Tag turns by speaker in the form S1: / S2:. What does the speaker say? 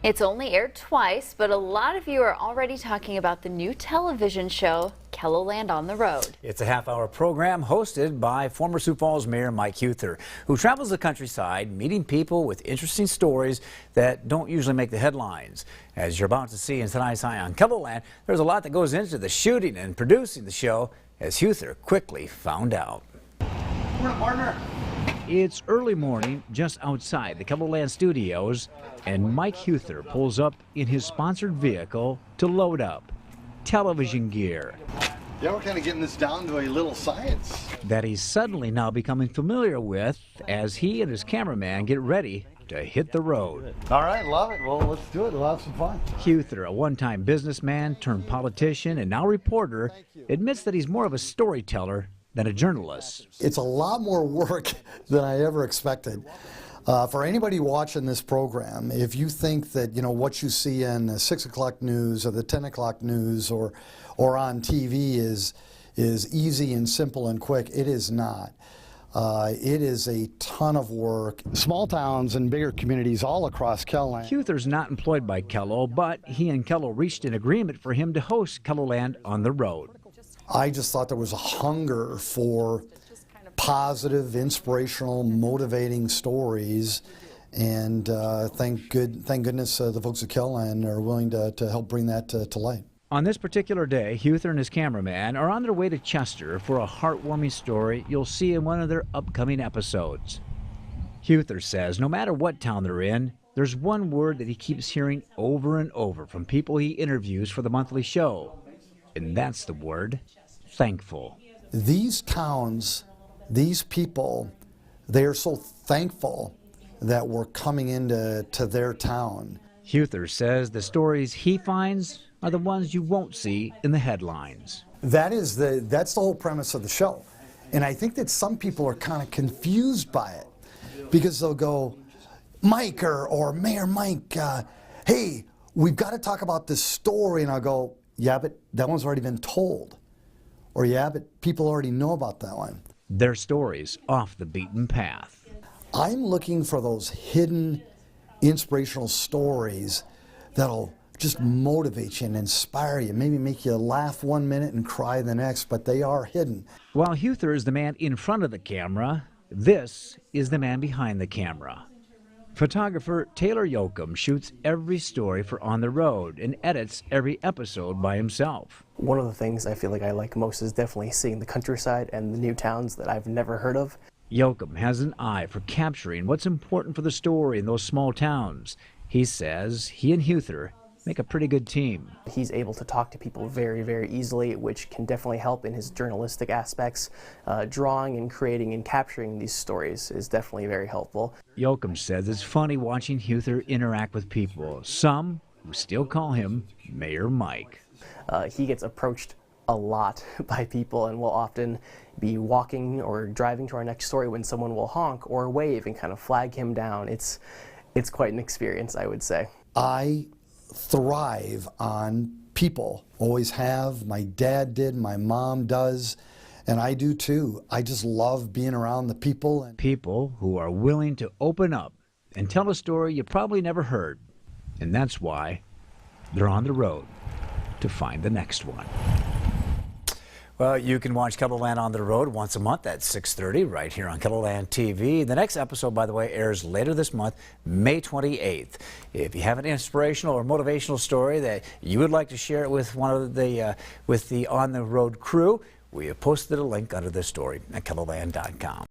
S1: It's only aired twice, but a lot of you are already talking about the new television show, KELOLAND on the Road.
S2: It's a half-hour program hosted by former Sioux Falls Mayor Mike Huther, who travels the countryside meeting people with interesting stories that don't usually make the headlines. As you're about to see in tonight's Eye on KELOLAND, there's a lot that goes into the shooting and producing the show, as Huther quickly found out.
S3: Morning, partner.
S2: It's early morning just outside the KELOLAND studios, and Mike Huther pulls up in his sponsored vehicle to load up television gear.
S3: Yeah, we're kind of getting this down to a little science.
S2: That he's suddenly now becoming familiar with as he and his cameraman get ready to hit the road.
S3: All right, love it. Well, let's do it. We'll have some fun.
S2: Huther, a one-time businessman turned politician and now reporter, admits that he's more of a storyteller than a journalist.
S4: It's a lot more work than I ever expected. For anybody watching this program, if you think that what you see in the 6 o'clock news or the 10 o'clock news or on TV is easy and simple and quick, it is not. It is a ton of work. Small towns and bigger communities all across KELOLAND.
S2: Huther's not employed by KELO, but he and KELO reached an agreement for him to host KELOLAND on the Road.
S4: I just thought there was a hunger for positive, inspirational, motivating stories, and thank goodness the folks at KELOLAND are willing to help bring that to light. On this particular day, Huther and his cameraman are on their way to Chester for a heartwarming story you'll see in one of their upcoming episodes. Huther says no matter what town they're in, there's one word that he keeps hearing over and over from people he interviews for the monthly show, and that's the word thankful. These towns, these people, they are so thankful that we're coming into their town.
S2: Huther says the stories he finds are the ones you won't see in the headlines.
S4: That's the whole premise of the show. And I think that some people are kind of confused by it because they'll go, Mike or Mayor Mike, hey, we've got to talk about this story. And I'll go, yeah, but that one's already been told. Or yeah, but people already know about that one.
S2: Their stories off the beaten path.
S4: I'm looking for those hidden inspirational stories that'll just motivate you and inspire you, maybe make you laugh 1 minute and cry the next, but they are hidden.
S2: While Huther is the man in front of the camera, this is the man behind the camera. Photographer Taylor Yoakum shoots every story for On the Road and edits every episode by himself.
S5: One of the things I feel like I like most is definitely seeing the countryside and the new towns that I've never heard of.
S2: Yoakum has an eye for capturing what's important for the story in those small towns. He says he and Huther make a pretty good team.
S5: He's able to talk to people very, very easily, which can definitely help in his journalistic aspects. Drawing and creating and capturing these stories is definitely very helpful.
S2: Yoakum says it's funny watching Huther interact with people, some who still call him Mayor Mike.
S5: He gets approached a lot by people and will often be walking or driving to our next story when someone will honk or wave and kind of flag him down. It's quite an experience, I would say.
S4: I thrive on people, always have. My dad did, my mom does, and I do too. I just love being around the people.
S2: People who are willing to open up and tell a story you probably never heard. And that's why they're on the road to find the next one. Well, you can watch KELOLAND on the Road once a month at 6:30 right here on KELOLAND TV. The next episode, by the way, airs later this month, May 28th. If you have an inspirational or motivational story that you would like to share it with one of the On the Road crew, we have posted a link under this story at KELOLAND.com.